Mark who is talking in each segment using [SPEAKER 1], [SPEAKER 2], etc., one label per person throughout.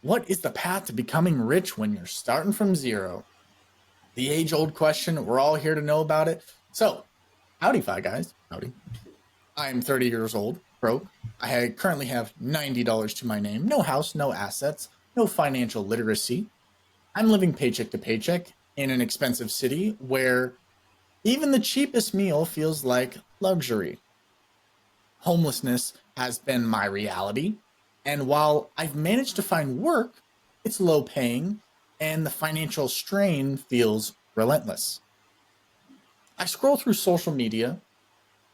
[SPEAKER 1] What is the path to becoming rich when you're starting from zero? The age-old question. We're all here to know about it. So, howdy, Fi Guys. Howdy. I'm 30 years old, broke. I currently have $90 to my name, no house, no assets, no financial literacy. I'm living paycheck to paycheck in an expensive city where even the cheapest meal feels like luxury. Homelessness has been my reality. And while I've managed to find work, it's low paying and the financial strain feels relentless. I scroll through social media,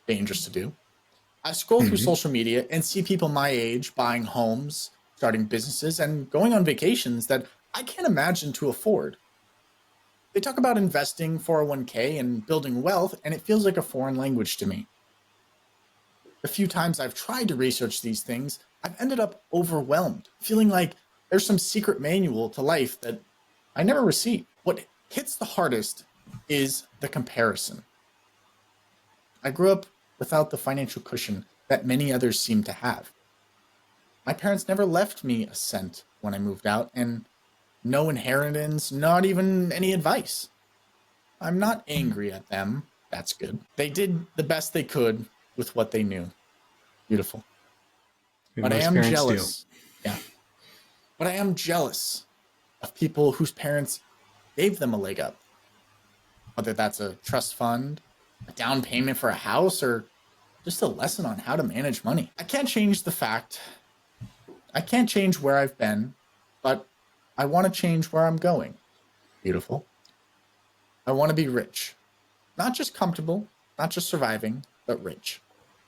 [SPEAKER 1] dangerous to do. I scroll through
[SPEAKER 2] Mhm.
[SPEAKER 1] social media and see people my age buying homes, starting businesses, and going on vacations that I can't imagine to afford. They talk about investing 401k and building wealth, and it feels like a foreign language to me. The few times I've tried to research these things, I've ended up overwhelmed, feeling like there's some secret manual to life that I never received. What hits the hardest is the comparison. I grew up without the financial cushion that many others seem to have. My parents never left me a cent when I moved out, and no inheritance, not even any advice. I'm not angry at them. That's good. They did the best they could with what they knew. Beautiful.
[SPEAKER 2] And
[SPEAKER 1] But I
[SPEAKER 2] most
[SPEAKER 1] am
[SPEAKER 2] parents do.
[SPEAKER 1] jealous. Yeah. But I am jealous of people whose parents gave them a leg up, whether that's a trust fund, a down payment for a house, or just a lesson on how to manage money. I can't change where I've been, but I want to change where I'm going. Beautiful. I want to be rich. Not just comfortable, not just surviving, but rich.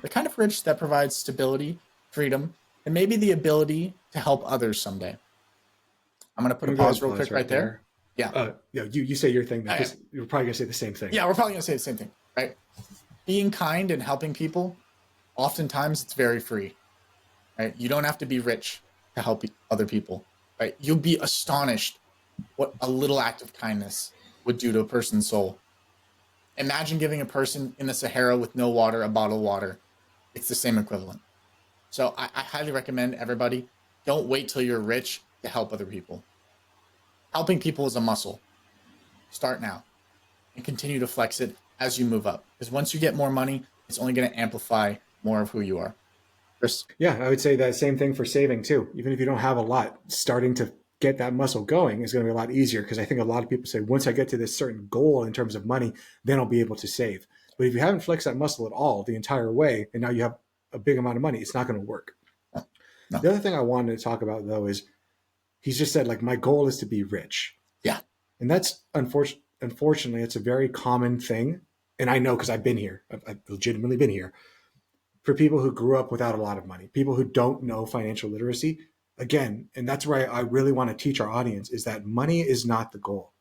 [SPEAKER 1] The kind of rich that provides stability, freedom, and maybe the ability to help others someday. I'm going to put
[SPEAKER 2] I'm
[SPEAKER 1] a
[SPEAKER 2] gonna go ahead
[SPEAKER 1] pause
[SPEAKER 2] and
[SPEAKER 1] real
[SPEAKER 2] pause
[SPEAKER 1] quick
[SPEAKER 2] right
[SPEAKER 1] right there.
[SPEAKER 2] there.
[SPEAKER 1] Yeah.
[SPEAKER 2] You say your thing
[SPEAKER 1] Okay.
[SPEAKER 2] because you're probably gonna say the same thing.
[SPEAKER 1] Yeah, we're probably going to say the same thing, right? Being kind and helping people, oftentimes it's very free, right? You don't have to be rich to help other people, right? You'll be astonished what a little act of kindness would do to a person's soul. Imagine giving a person in the Sahara with no water a bottle of water. It's the same equivalent. So I highly recommend everybody don't wait till you're rich to help other people. Helping people is a muscle. Start now and continue to flex it as you move up. Because once you get more money, it's only going to amplify more of who you are. Chris?
[SPEAKER 2] Yeah, I would say that same thing for saving too. Even if you don't have a lot, starting to get that muscle going is going to be a lot easier because I think a lot of people say once I get to this certain goal in terms of money, then I'll be able to save. But if you haven't flexed that muscle at all the entire way, and now you have a big amount of money, it's not going to work.
[SPEAKER 1] No. No.
[SPEAKER 2] The other thing I wanted to talk about though is he's just said like my goal is to be rich,
[SPEAKER 1] Yeah.
[SPEAKER 2] and that's unfortunately it's a very common thing, and I know because I've been here, I've legitimately been here for people who grew up without a lot of money, people who don't know financial literacy. Again, and that's where I really want to teach our audience is that money is not the goal.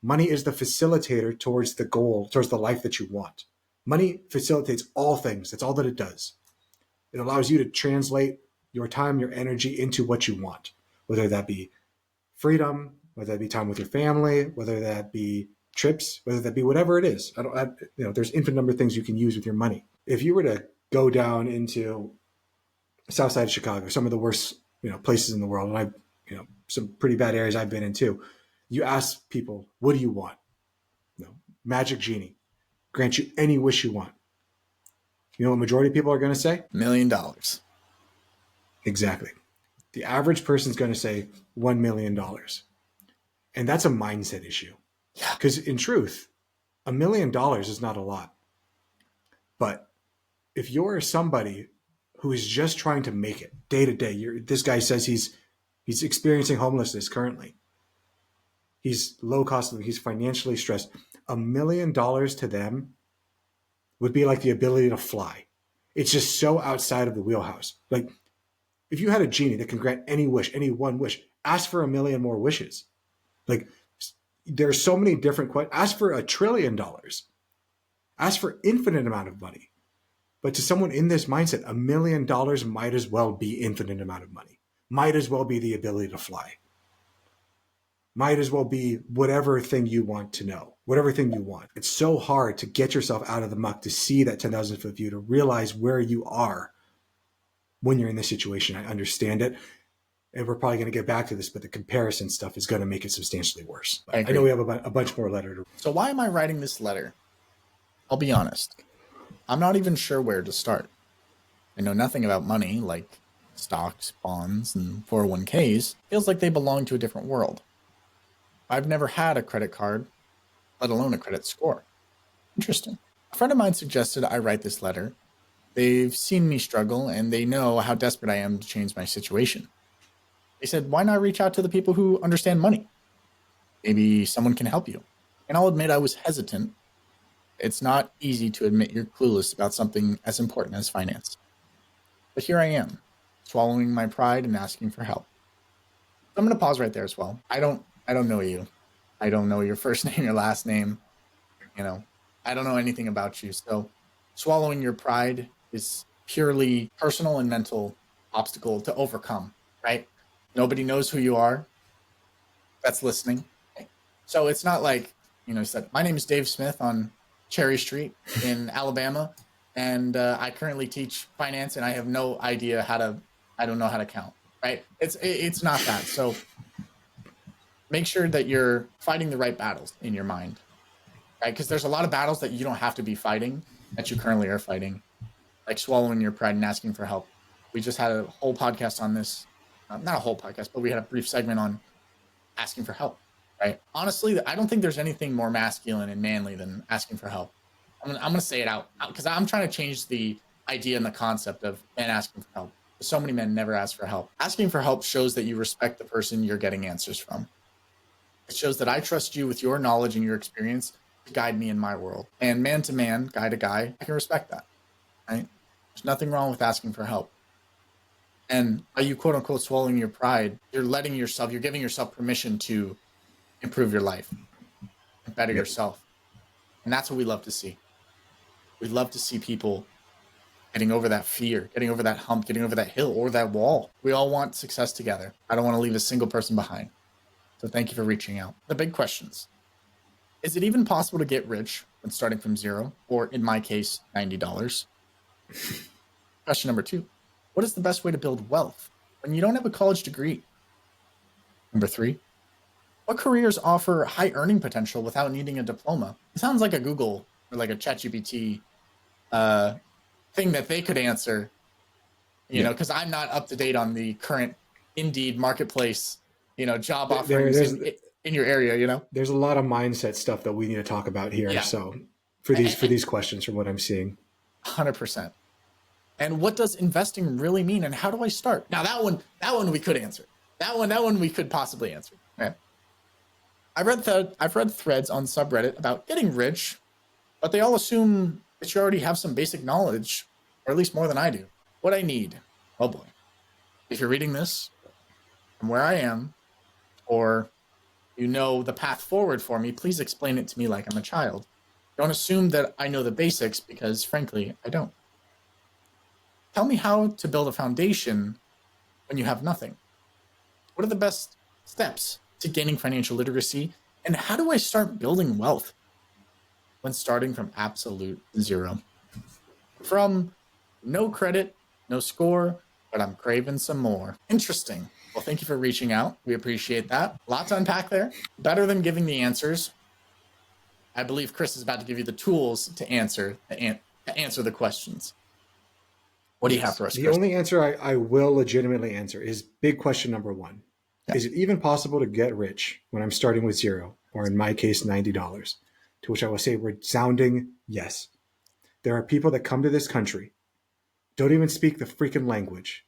[SPEAKER 2] Money is the facilitator towards the goal, towards the life that you want. Money facilitates all things. That's all that it does. It allows you to translate your time, your energy into what you want, whether that be freedom, whether that be time with your family, whether that be trips, whether that be whatever it is. There's infinite number of things you can use with your money. If you were to go down into South Side of Chicago, some of the worst, places in the world, and some pretty bad areas I've been in too. You ask people, what do you want? Magic genie, grant you any wish you want. You know what majority of people are going to say?
[SPEAKER 1] $1,000,000.
[SPEAKER 2] Exactly. The average person is going to say $1 million, and that's a mindset issue.
[SPEAKER 1] Yeah.
[SPEAKER 2] Because in truth, $1 million is not a lot. But if you're somebody who is just trying to make it day to day, this guy says he's experiencing homelessness currently. He's low cost of living. He's financially stressed. $1 million to them would be like the ability to fly. It's just so outside of the wheelhouse. Like if you had a genie that can grant any wish, any one wish, ask for 1 million more wishes. Like there's so many different questions. Ask for $1 trillion. Ask for infinite amount of money. But to someone in this mindset, $1 million might as well be infinite amount of money. Might as well be the ability to fly. Might as well be whatever thing you want to know, whatever thing you want. It's so hard to get yourself out of the muck, to see that 10,000 foot view, to realize where you are when you're in this situation. I understand it. and we're probably going to get back to this, but the comparison stuff is going to make it substantially worse.
[SPEAKER 1] I
[SPEAKER 2] I know we have a bunch more letter to.
[SPEAKER 1] So why am I writing this letter? I'll be honest. I'm not even sure where to start. I know nothing about money, like stocks, bonds, and 401ks. Feels like they belong to a different world. I've never had a credit card, let alone a credit score. Interesting. A friend of mine suggested I write this letter. They've seen me struggle, and they know how desperate I am to change my situation. They said, why not reach out to the people who understand money? Maybe someone can help you. And I'll admit I was hesitant. It's not easy to admit you're clueless about something as important as finance. But here I am, swallowing my pride and asking for help. So I'm going to pause right there as well. I don't know you. I don't know your first name, your last name. I don't know anything about you. So swallowing your pride is purely personal and mental obstacle to overcome, right? Nobody knows who you are that's listening. So it's not like, you said, my name is Dave Smith on Cherry Street in Alabama, and I currently teach finance, and I have no idea I don't know how to count, right? It's not that. So make sure that you're fighting the right battles in your mind, right? Because there's a lot of battles that you don't have to be fighting that you currently are fighting, like swallowing your pride and asking for help. We just had a whole podcast on this. Not a whole podcast, but we had a brief segment on asking for help, right? Honestly, I don't think there's anything more masculine and manly than asking for help. I'm going to say it out because I'm trying to change the idea and the concept of men asking for help. So many men never ask for help. Asking for help shows that you respect the person you're getting answers from. It shows that I trust you with your knowledge and your experience to guide me in my world. And man to man, guy to guy, I can respect that, right? There's nothing wrong with asking for help. And by you quote unquote swallowing your pride, you're giving yourself permission to improve your life and better yourself. And that's what we love to see. We love to see people getting over that fear, getting over that hump, getting over that hill or that wall. We all want success together. I don't want to leave a single person behind. So thank you for reaching out. The big questions. Is it even possible to get rich when starting from zero? Or in my case, $90? Question number 2. What is the best way to build wealth when you don't have a college degree? Number 3. What careers offer high earning potential without needing a diploma? It sounds like a Google or like a ChatGPT thing that they could answer, because I'm not up to date on the current Indeed marketplace, job offerings in your area,
[SPEAKER 2] There's a lot of mindset stuff that we need to talk about here.
[SPEAKER 1] Yeah.
[SPEAKER 2] So for these questions, from what I'm seeing.
[SPEAKER 1] 100%. And what does investing really mean? And how do I start? Now that one we could answer. That one we could possibly answer. Right? I've read threads on subreddit about getting rich, but they all assume that you already have some basic knowledge, or at least more than I do. What I need, oh boy. If you're reading this from where I am, or the path forward for me, please explain it to me like I'm a child. Don't assume that I know the basics, because frankly, I don't. Tell me how to build a foundation when you have nothing. What are the best steps to gaining financial literacy? And how do I start building wealth when starting from absolute zero? From no credit, no score, but I'm craving some more. Interesting. Well, thank you for reaching out. We appreciate that. A lot to unpack there. Better than giving the answers, I believe Chris is about to give you the tools to answer the questions. What do you have for us, Chris?
[SPEAKER 2] The only answer I will legitimately answer is big question number 1. Yeah. Is it even possible to get rich when I'm starting with zero, or in my case, $90? To which I will say resounding yes. There are people that come to this country, don't even speak the freaking language.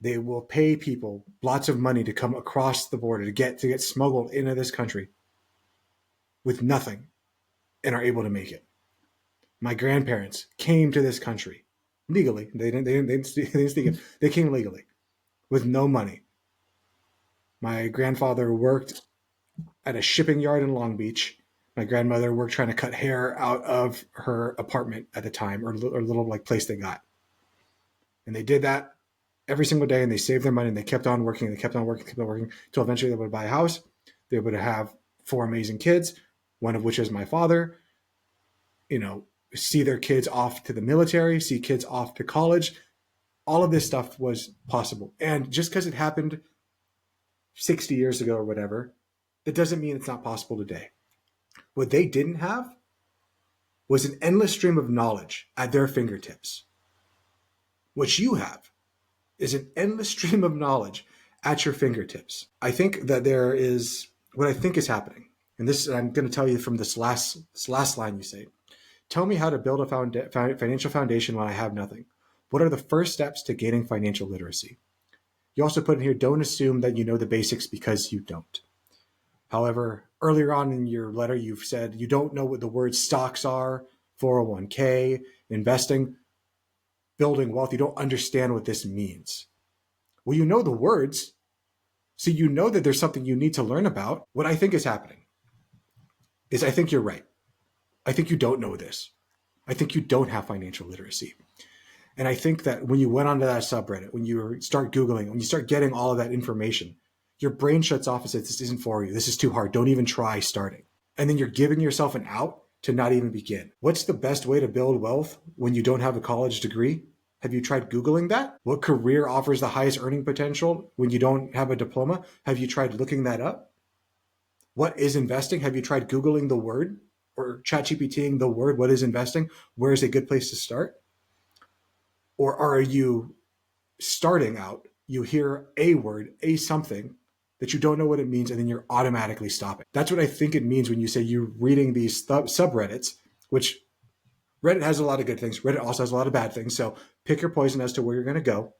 [SPEAKER 2] They will pay people lots of money to come across the border to get smuggled into this country with nothing, and are able to make it. My grandparents came to this country legally. They didn't speak it. They came legally with no money. My grandfather worked at a shipping yard in Long Beach. My grandmother worked trying to cut hair out of her apartment at the time, or little like place they got. And they did that every single day, and they saved their money, and they kept on working, until eventually they would buy a house. They would have 4 amazing kids, one of which is my father. See their kids off to the military, see kids off to college. All of this stuff was possible. And just because it happened 60 years ago or whatever, that doesn't mean it's not possible today. What they didn't have was an endless stream of knowledge at their fingertips. What you have is an endless stream of knowledge at your fingertips. I think that there is what I think is happening, and this I'm going to tell you from this last line you say. Tell me how to build a financial foundation when I have nothing. What are the first steps to gaining financial literacy? You also put in here, don't assume that you know the basics because you don't. However, earlier on in your letter, you've said you don't know what the words stocks are, 401k, investing, building wealth. You don't understand what this means. Well, you know the words, so you know that there's something you need to learn about. What I think is happening is I think you're right. I think you don't know this. I think you don't have financial literacy. And I think that when you went onto that subreddit, when you start Googling, when you start getting all of that information, your brain shuts off and says, this isn't for you. This is too hard. Don't even try starting. And then you're giving yourself an out to not even begin. What's the best way to build wealth when you don't have a college degree? Have you tried Googling that? What career offers the highest earning potential when you don't have a diploma? Have you tried looking that up? What is investing? Have you tried Googling the word or ChatGPTing the word, what is investing? Where is a good place to start? Or are you starting out, you hear a word, a something that you don't know what it means, and then you're automatically stopping? That's what I think it means when you say you're reading these subreddits, which Reddit has a lot of good things. Reddit also has a lot of bad things. So pick your poison as to where you're going to go.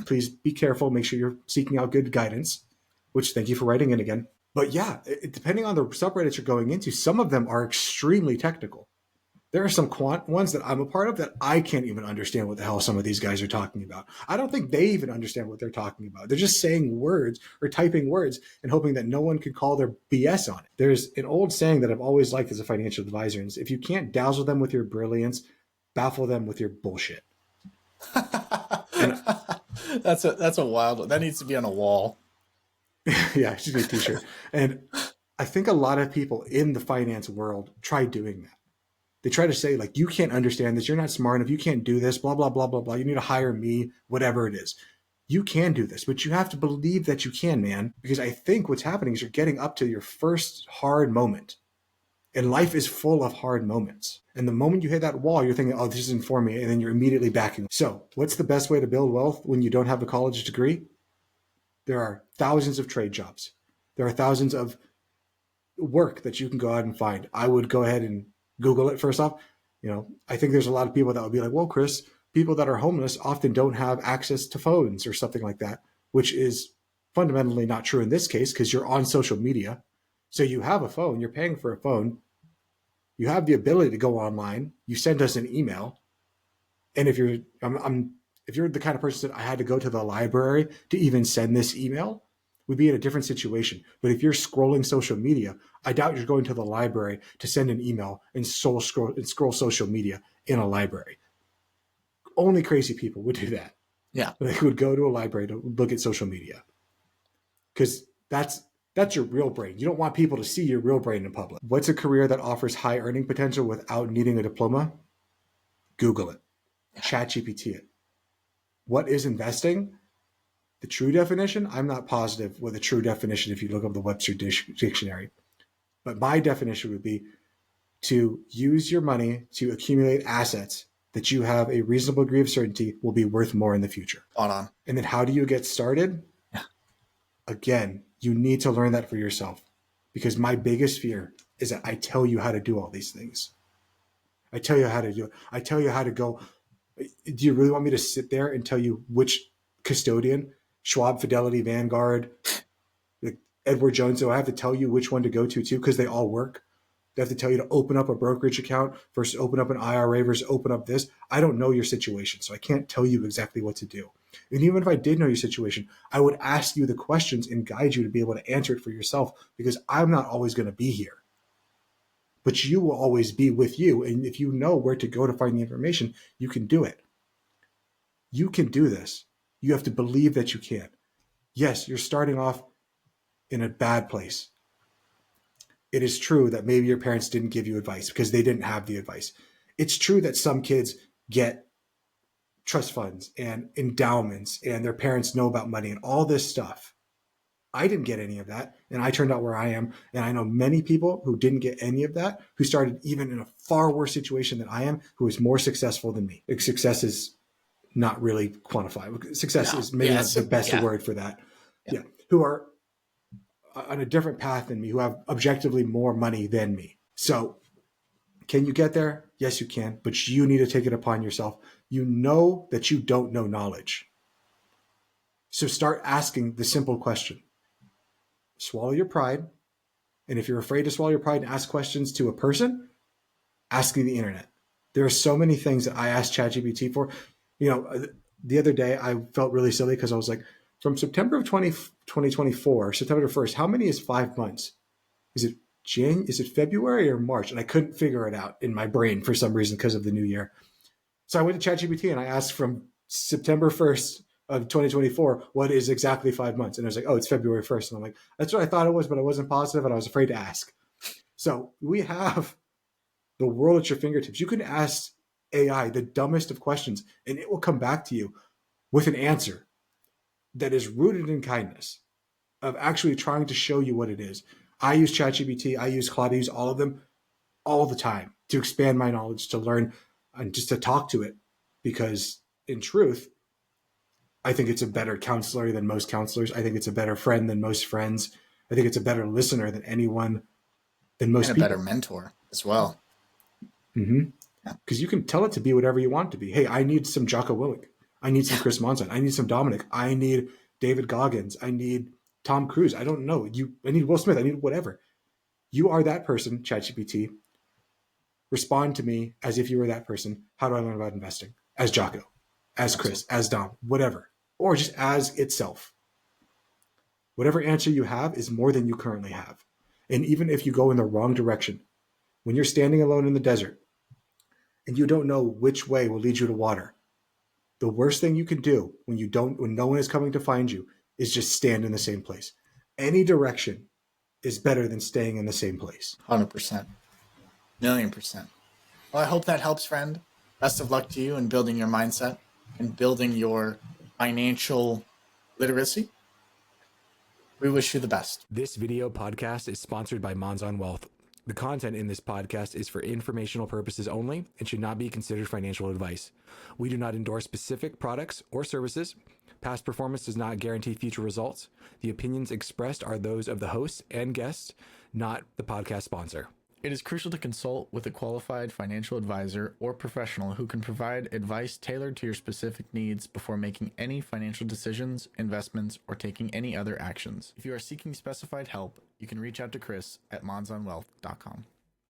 [SPEAKER 2] Please be careful. Make sure you're seeking out good guidance, which thank you for writing in again. But yeah, depending on the subreddits you're going into, some of them are extremely technical. There are some quant ones that I'm a part of that I can't even understand what the hell some of these guys are talking about. I don't think they even understand what they're talking about. They're just saying words or typing words and hoping that no one can call their BS on it. There's an old saying that I've always liked as a financial advisor, and if you can't dazzle them with your brilliance, baffle them with your bullshit. And
[SPEAKER 1] that's a wild one. That needs to be on a wall.
[SPEAKER 2] yeah, it should be a t-shirt. And I think a lot of people in the finance world try doing that. They try to say, like, you can't understand this. You're not smart enough. You can't do this, blah, blah, blah, blah, blah. You need to hire me, whatever it is. You can do this, but you have to believe that you can, man. Because I think what's happening is you're getting up to your first hard moment. And life is full of hard moments. And the moment you hit that wall, you're thinking, oh, this isn't for me. And then you're immediately backing. So what's the best way to build wealth when you don't have a college degree? There are thousands of trade jobs. There are thousands of work that you can go out and find. I would go ahead and Google it first off. I think there's a lot of people that would be like, well, Chris, people that are homeless often don't have access to phones or something like that, which is fundamentally not true in this case because you're on social media. So you have a phone, you're paying for a phone. You have the ability to go online. You send us an email. And if you're the kind of person that I had to go to the library to even send this email, we'd be in a different situation. But if you're scrolling social media, I doubt you're going to the library to send an email and scroll social media in a library. Only crazy people would do that.
[SPEAKER 1] Yeah.
[SPEAKER 2] They would go to a library to look at social media. Because that's your real brain. You don't want people to see your real brain in public. What's a career that offers high earning potential without needing a diploma? Google it. ChatGPT it. What is investing? The true definition, I'm not positive with a true definition if you look up the Webster Dictionary. But my definition would be to use your money to accumulate assets that you have a reasonable degree of certainty will be worth more in the future.
[SPEAKER 1] On.
[SPEAKER 2] And then how do you get started?
[SPEAKER 1] Yeah.
[SPEAKER 2] Again, you need to learn that for yourself because my biggest fear is that I tell you how to do all these things. I tell you how to do it. I tell you how to go. Do you really want me to sit there and tell you which custodian, Schwab, Fidelity, Vanguard, Edward Jones, so I have to tell you which one to go to too because they all work? They have to tell you to open up a brokerage account versus open up an IRA versus open up this. I don't know your situation, so I can't tell you exactly what to do. And even if I did know your situation, I would ask you the questions and guide you to be able to answer it for yourself because I'm not always going to be here. But you will always be with you. And if you know where to go to find the information, you can do it. You can do this. You have to believe that you can. Yes, you're starting off in a bad place. It is true that maybe your parents didn't give you advice because they didn't have the advice. It's true that some kids get trust funds and endowments and their parents know about money and all this stuff. I didn't get any of that, and I turned out where I am. And I know many people who didn't get any of that, who started even in a far worse situation than I am, who is more successful than me. Success is not really quantifiable. Success
[SPEAKER 1] No.
[SPEAKER 2] is maybe not the best word for that. Yeah. Who are on a different path than me, who have objectively more money than me. So can you get there? Yes, you can, but you need to take it upon yourself. You know that you don't know knowledge. So start asking the simple question. Swallow your pride. And if you're afraid to swallow your pride and ask questions to a person, asking the internet. There are so many things that I asked ChatGPT for. The other day I felt really silly because I was like, from September of 2024, September 1st, how many is 5 months? Is it Is it February or March? And I couldn't figure it out in my brain for some reason because of the new year. So I went to ChatGPT and I asked from September 1st of 2024, what is exactly 5 months? And it was like, oh, it's February 1st. And I'm like, that's what I thought it was, but I wasn't positive and I was afraid to ask. So we have the world at your fingertips. You can ask AI the dumbest of questions and it will come back to you with an answer that is rooted in kindness, of actually trying to show you what it is. I use ChatGPT, I use Claude, I use all of them all the time to expand my knowledge, to learn, and just to talk to it. Because in truth, I think it's a better counselor than most counselors. I think it's a better friend than most friends. I think it's a better listener than anyone, than most
[SPEAKER 1] and a
[SPEAKER 2] people.
[SPEAKER 1] better mentor as well.
[SPEAKER 2] Mm-hmm. Because you can tell it to be whatever you want it to be. Hey, I need some Jocko Willink. I need some Chris Monson. I need some Dominic. I need David Goggins. I need Tom Cruise. I don't know. I need Will Smith. I need whatever. You are that person, ChatGPT. Respond to me as if you were that person. How do I learn about investing? As Jocko, as Chris, as Dom, whatever. Or just as itself. Whatever answer you have is more than you currently have. And even if you go in the wrong direction, when you're standing alone in the desert and you don't know which way will lead you to water, the worst thing you can do when no one is coming to find you is just stand in the same place. Any direction is better than staying in the same place.
[SPEAKER 1] 100%. 1,000,000%. Well, I hope that helps, friend. Best of luck to you in building your mindset and building your financial literacy. We wish you the best.
[SPEAKER 3] This video podcast is sponsored by Monzon Wealth. The content in this podcast is for informational purposes only and should not be considered financial advice. We do not endorse specific products or services. Past performance does not guarantee future results. The opinions expressed are those of the hosts and guests, not the podcast sponsor.
[SPEAKER 4] It is crucial to consult with a qualified financial advisor or professional who can provide advice tailored to your specific needs before making any financial decisions, investments, or taking any other actions. If you are seeking specified help, you can reach out to Chris at monzonwealth.com.